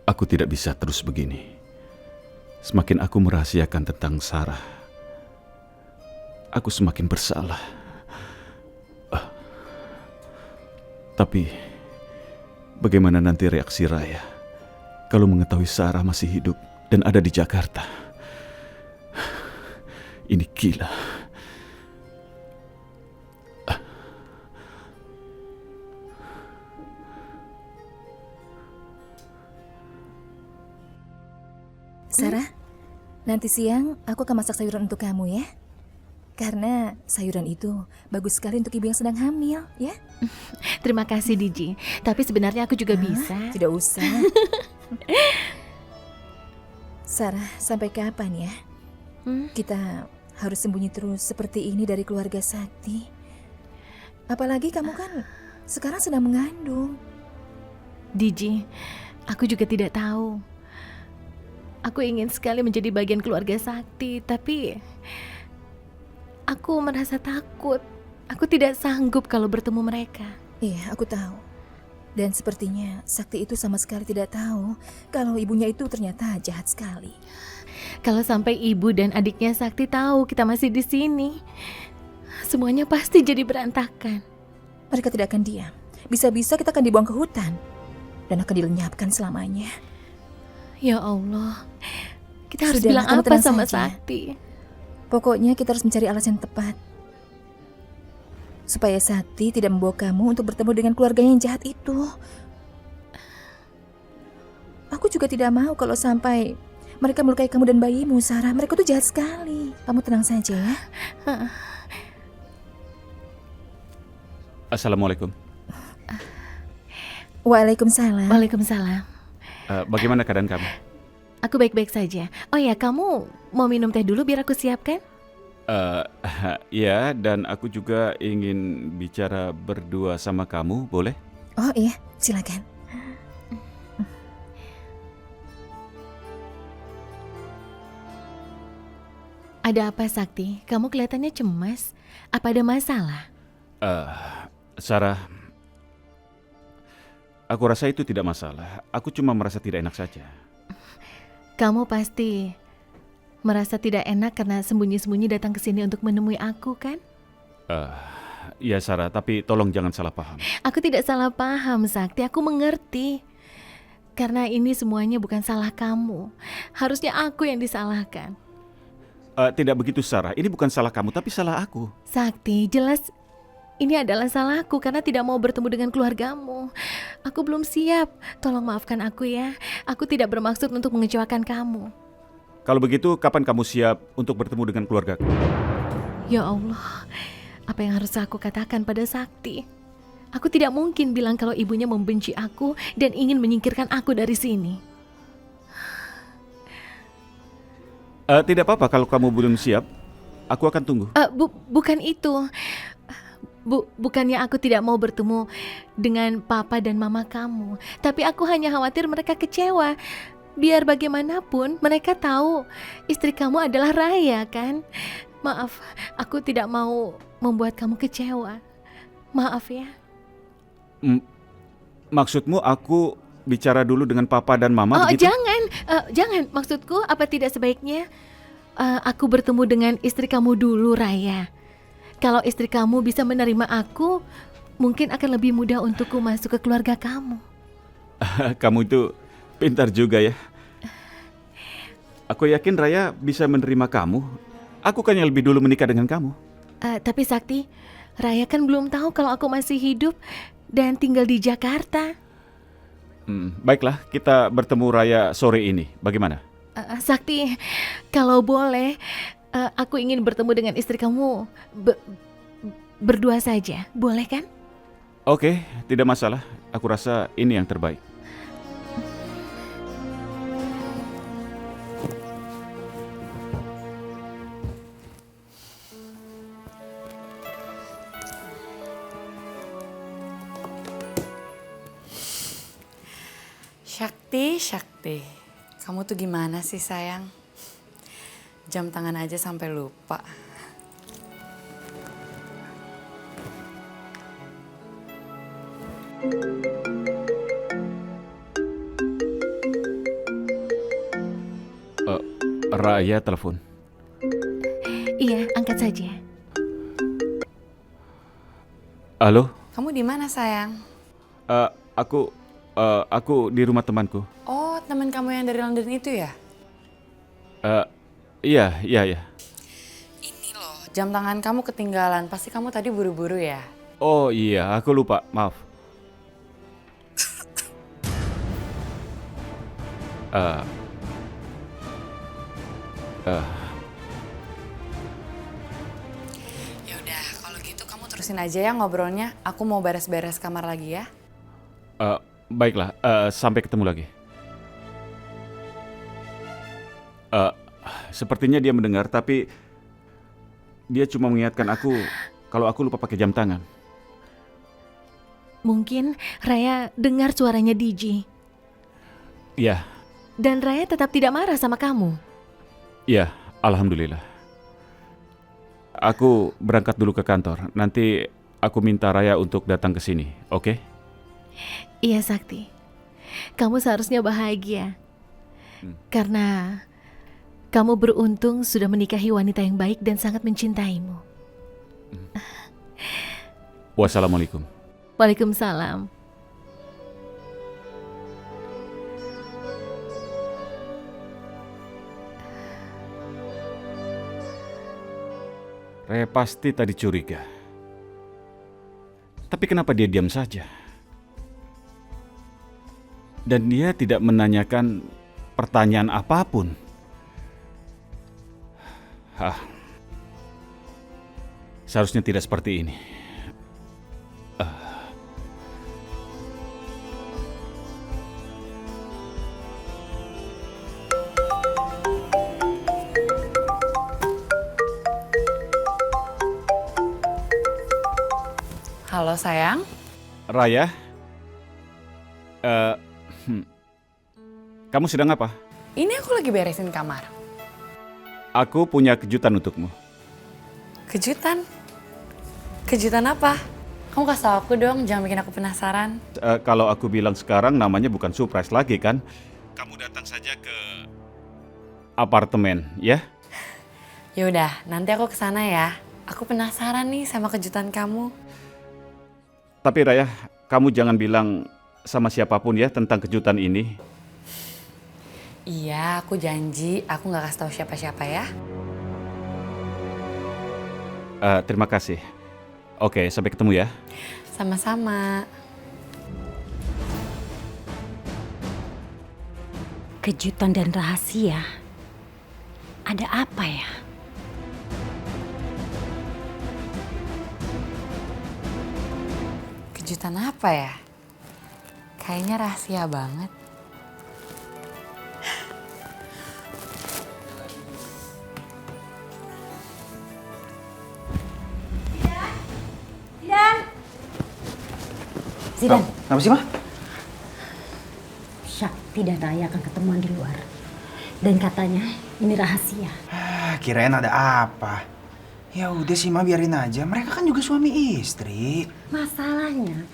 Aku tidak bisa terus begini. Semakin aku merahasiakan tentang Sarah, aku semakin bersalah. Tapi, bagaimana nanti reaksi Raya kalau mengetahui Sarah masih hidup dan ada di Jakarta? Ini gila. Sarah, nanti siang aku akan masak sayuran untuk kamu ya. Karena sayuran itu bagus sekali untuk ibu yang sedang hamil, ya. Terima kasih Diji. Tapi sebenarnya aku juga bisa. Tidak usah. Sarah, sampai kapan ya? Kita harus sembunyi terus seperti ini dari keluarga Sakti. Apalagi kamu kan sekarang sedang mengandung. Diji, aku juga tidak tahu. Aku ingin sekali menjadi bagian keluarga Sakti, tapi aku merasa takut. Aku tidak sanggup kalau bertemu mereka. Iya, aku tahu. Dan sepertinya Sakti itu sama sekali tidak tahu kalau ibunya itu ternyata jahat sekali. Kalau sampai ibu dan adiknya Sakti tahu kita masih di sini, semuanya pasti jadi berantakan. Mereka tidak akan diam. Bisa-bisa kita akan dibuang ke hutan dan akan dilenyapkan selamanya. Ya Allah, kita harus Sudahlah, bilang kamu apa tenang sama saja. Sakti? Pokoknya kita harus mencari alasan yang tepat supaya Sakti tidak membawa kamu untuk bertemu dengan keluarganya yang jahat itu. Aku juga tidak mau kalau sampai mereka melukai kamu dan bayimu, Sarah. Mereka tuh jahat sekali. Kamu tenang saja ya. Assalamualaikum. Waalaikumsalam. Waalaikumsalam. Bagaimana keadaan kamu? Aku baik-baik saja. Oh ya, kamu mau minum teh dulu biar aku siapkan? Iya, dan aku juga ingin bicara berdua sama kamu, boleh? Oh iya, silakan. Ada apa Sakti? Kamu kelihatannya cemas. Apa ada masalah? Sarah, aku rasa itu tidak masalah. Aku cuma merasa tidak enak saja. Kamu pasti merasa tidak enak karena sembunyi-sembunyi datang ke sini untuk menemui aku, kan? Iya Sarah, tapi tolong jangan salah paham. Aku tidak salah paham, Sakti. Aku mengerti. Karena ini semuanya bukan salah kamu. Harusnya aku yang disalahkan. Tidak begitu Sarah, ini bukan salah kamu tapi salah aku. Sakti, jelas ini adalah salahku karena tidak mau bertemu dengan keluargamu. Aku belum siap. Tolong maafkan aku ya. Aku tidak bermaksud untuk mengecewakan kamu. Kalau begitu, kapan kamu siap untuk bertemu dengan keluargaku? Ya Allah, apa yang harus aku katakan pada Sakti? Aku tidak mungkin bilang kalau ibunya membenci aku dan ingin menyingkirkan aku dari sini. Tidak apa-apa kalau kamu belum siap. Aku akan tunggu. Bukan itu. Bukannya aku tidak mau bertemu dengan papa dan mama kamu. Tapi aku hanya khawatir mereka kecewa. Biar bagaimanapun mereka tahu istri kamu adalah Raya, kan? Maaf, aku tidak mau membuat kamu kecewa. Maaf ya. Maksudmu aku bicara dulu dengan papa dan mama begitu? Jangan. Maksudku apa tidak sebaiknya aku bertemu dengan istri kamu dulu, Raya. Kalau istri kamu bisa menerima aku, mungkin akan lebih mudah untukku masuk ke keluarga kamu. Kamu itu pintar juga ya. Aku yakin Raya bisa menerima kamu. Aku kan yang lebih dulu menikah dengan kamu. Tapi Sakti, Raya kan belum tahu kalau aku masih hidup dan tinggal di Jakarta. Baiklah, kita bertemu Raya sore ini. Bagaimana? Sakti, kalau boleh, aku ingin bertemu dengan istri kamu berdua saja. Boleh kan? Oke, tidak masalah. Aku rasa ini yang terbaik. Syakti, kamu tuh gimana sih sayang? Jam tangan aja sampai lupa. Raya telepon. Iya, angkat saja. Halo? Kamu di mana sayang? Eh, aku aku di rumah temanku. Oh, teman kamu yang dari London itu ya? Iya, iya, iya. Ini loh, jam tangan kamu ketinggalan. Pasti kamu tadi buru-buru ya? Oh iya, aku lupa. Maaf. Eh, eh, Ya udah, kalau gitu kamu terusin aja ya ngobrolnya. Aku mau beres-beres kamar lagi ya. Baiklah, sampai ketemu lagi. Eh, Sepertinya dia mendengar, tapi dia cuma mengingatkan aku kalau aku lupa pakai jam tangan. Mungkin Raya dengar suaranya DJ. Iya, Dan Raya tetap tidak marah sama kamu. iya, alhamdulillah. Aku berangkat dulu ke kantor. Nanti aku minta Raya untuk datang ke sini, oke? Iya, Sakti. Kamu seharusnya bahagia. Karena kamu beruntung sudah menikahi wanita yang baik dan sangat mencintaimu. Wassalamualaikum. Waalaikumsalam. Raya pasti tadi curiga. Tapi kenapa dia diam saja? Dan dia tidak menanyakan pertanyaan apapun. Seharusnya tidak seperti ini. Halo sayang. Raya, kamu sedang apa? Ini aku lagi beresin kamar. Aku punya kejutan untukmu. Kejutan? Kejutan apa? Kamu kasih tau aku dong, jangan bikin aku penasaran. Kalau aku bilang sekarang namanya bukan surprise lagi kan? Kamu datang saja ke apartemen, ya? Yaudah, nanti aku kesana ya. Aku penasaran nih sama kejutan kamu. Tapi Raya, kamu jangan bilang sama siapapun ya tentang kejutan ini. Iya, aku janji aku gak kasih tahu siapa-siapa ya. Terima kasih. Oke, sampai ketemu ya. Sama-sama. Kejutan dan rahasia. Ada apa ya? Kejutan apa ya? Kayaknya rahasia banget. Zidan, Kenapa sih, Ma? Syakti dan Raya akan ketemuan di luar. Dan katanya ini rahasia. Kirain ada apa? Ya udah sih, Ma, biarin aja. Mereka kan juga suami istri. Masalahnya,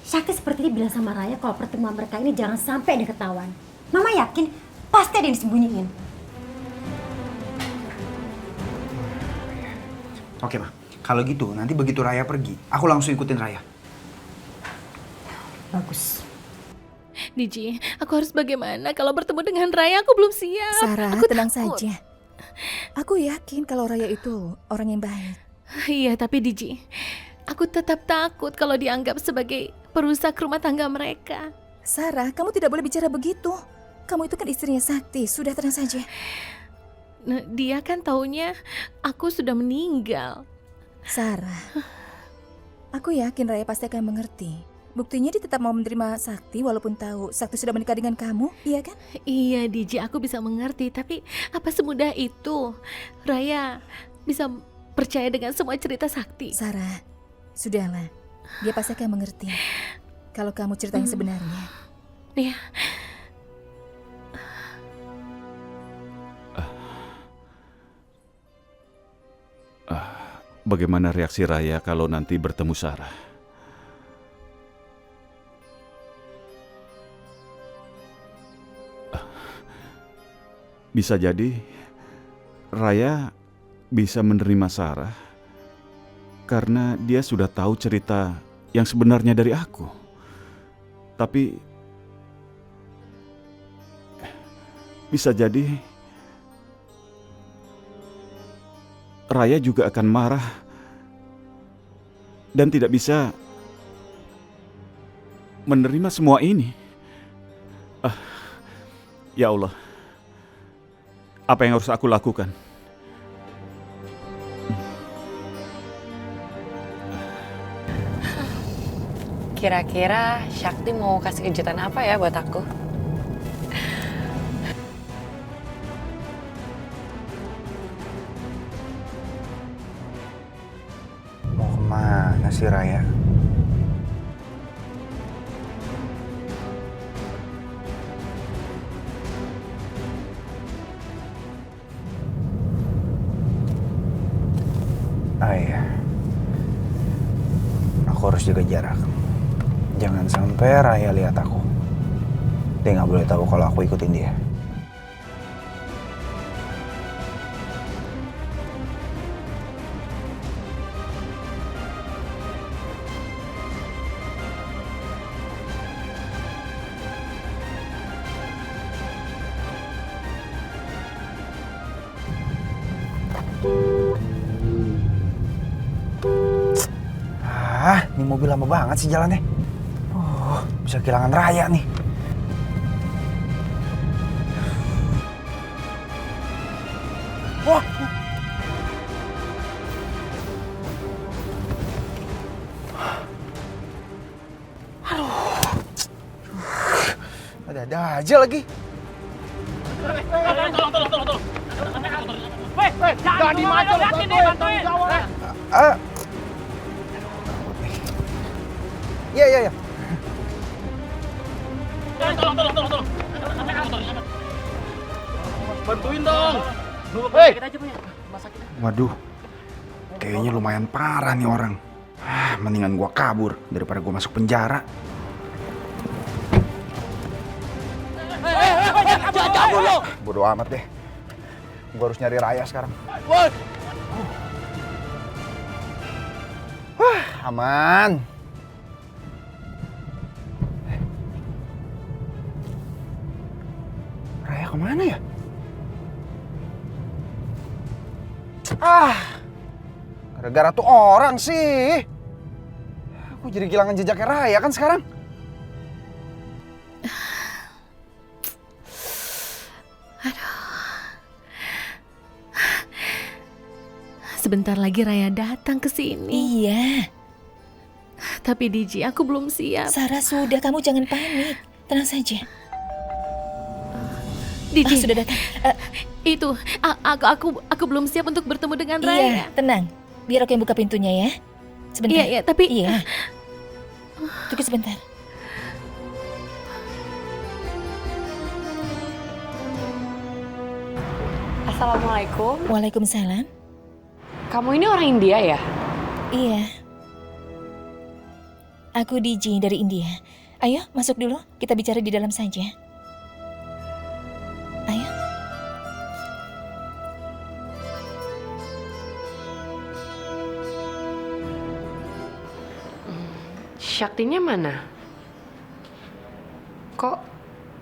Syakti seperti bilang sama Raya kalau pertemuan mereka ini jangan sampai ada ketahuan. Mama yakin pasti ada yang disembunyiin. Oke, Ma. Kalau gitu, nanti begitu Raya pergi, aku langsung ikutin Raya. Bagus. DJ, aku harus bagaimana kalau bertemu dengan Raya? Aku belum siap. Sarah, Aku tenang takut. saja. Aku yakin kalau Raya itu orang yang baik. Iya, tapi DJ, aku tetap takut kalau dianggap sebagai perusak rumah tangga mereka. Sarah, kamu tidak boleh bicara begitu. Kamu itu kan istrinya Sakti. Sudah, tenang saja. Nah, dia kan taunya aku sudah meninggal. Sarah, aku yakin Raya pasti akan mengerti. Buktinya dia tetap mau menerima Sakti walaupun tahu Sakti sudah menikah dengan kamu, iya kan? Iya, DJ, aku bisa mengerti, tapi apa semudah itu Raya bisa percaya dengan semua cerita Sakti? Sarah, sudahlah. Dia pasti akan mengerti kalau kamu cerita yang sebenarnya. Iya. Bagaimana reaksi Raya kalau nanti bertemu Sarah? Bisa jadi Raya bisa menerima Sarah karena dia sudah tahu cerita yang sebenarnya dari aku. Tapi bisa jadi Raya juga akan marah dan tidak bisa menerima semua ini. Ya Allah, apa yang harus aku lakukan? Kira-kira Sakti mau kasih kejutan apa ya buat aku? Mau kemana sih Raya? Ah iya, aku harus jaga jarak. Jangan sampai Raya lihat aku. Dia nggak boleh tahu kalau aku ikutin dia. Ini mobil lama banget sih jalannya. Bisa kehilangan Raya nih. Wah. Ada aja lagi. Tolong. Jangan dimaju, bantuin. Iya. Tolong. Bantuin dong. Waduh, kayaknya lumayan parah nih orang. Mendingan gua kabur daripada gua masuk penjara. Jangan lo. Bodo amat deh. Gua harus nyari Raya sekarang. Aman. Raya kemana ya? Gara-gara tuh orang sih. Aku jadi kehilangan jejaknya Raya kan sekarang. Sebentar lagi Raya datang ke sini. Iya, Tapi Diji, aku belum siap. Sarah sudah, kamu jangan panik. Tenang saja. Diji, Sudah datang. itu aku belum siap untuk bertemu dengan Raya. Iya, tenang. Biar aku yang buka pintunya ya. Sebentar. Iya, tapi Iya. Tunggu sebentar. Assalamualaikum. Waalaikumsalam. Kamu ini orang India ya? Iya. Aku Diji dari India. Ayo, masuk dulu. Kita bicara di dalam saja. Ayo. Saktinya mana? Kok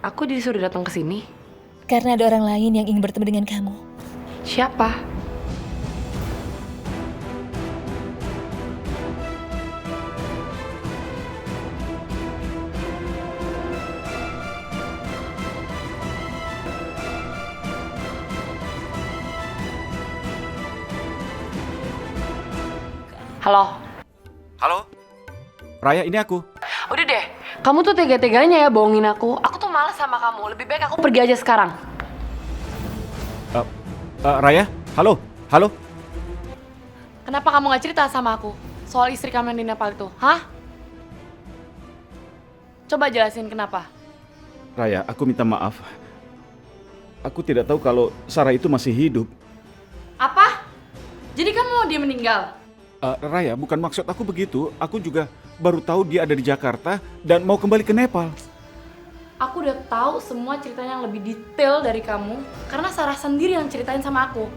aku disuruh datang ke sini? Karena ada orang lain yang ingin bertemu dengan kamu. Siapa? Halo? Halo? Raya, ini aku. Udah deh, kamu tuh tega-teganya ya bohongin aku. Aku tuh malas sama kamu, lebih baik aku pergi aja sekarang. Raya, halo? Kenapa kamu gak cerita sama aku soal istri kamu yang di Nepal itu, hah? Coba jelasin kenapa. Raya, aku minta maaf. Aku tidak tahu kalau Sarah itu masih hidup. Apa? Jadi kamu mau dia meninggal? Raya, bukan maksud aku begitu. Aku juga baru tahu dia ada di Jakarta dan mau kembali ke Nepal. Aku udah tahu semua ceritanya yang lebih detail dari kamu karena Sarah sendiri yang ceritain sama aku.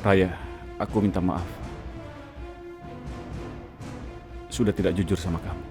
Raya, aku minta maaf. Sudah tidak jujur sama kamu.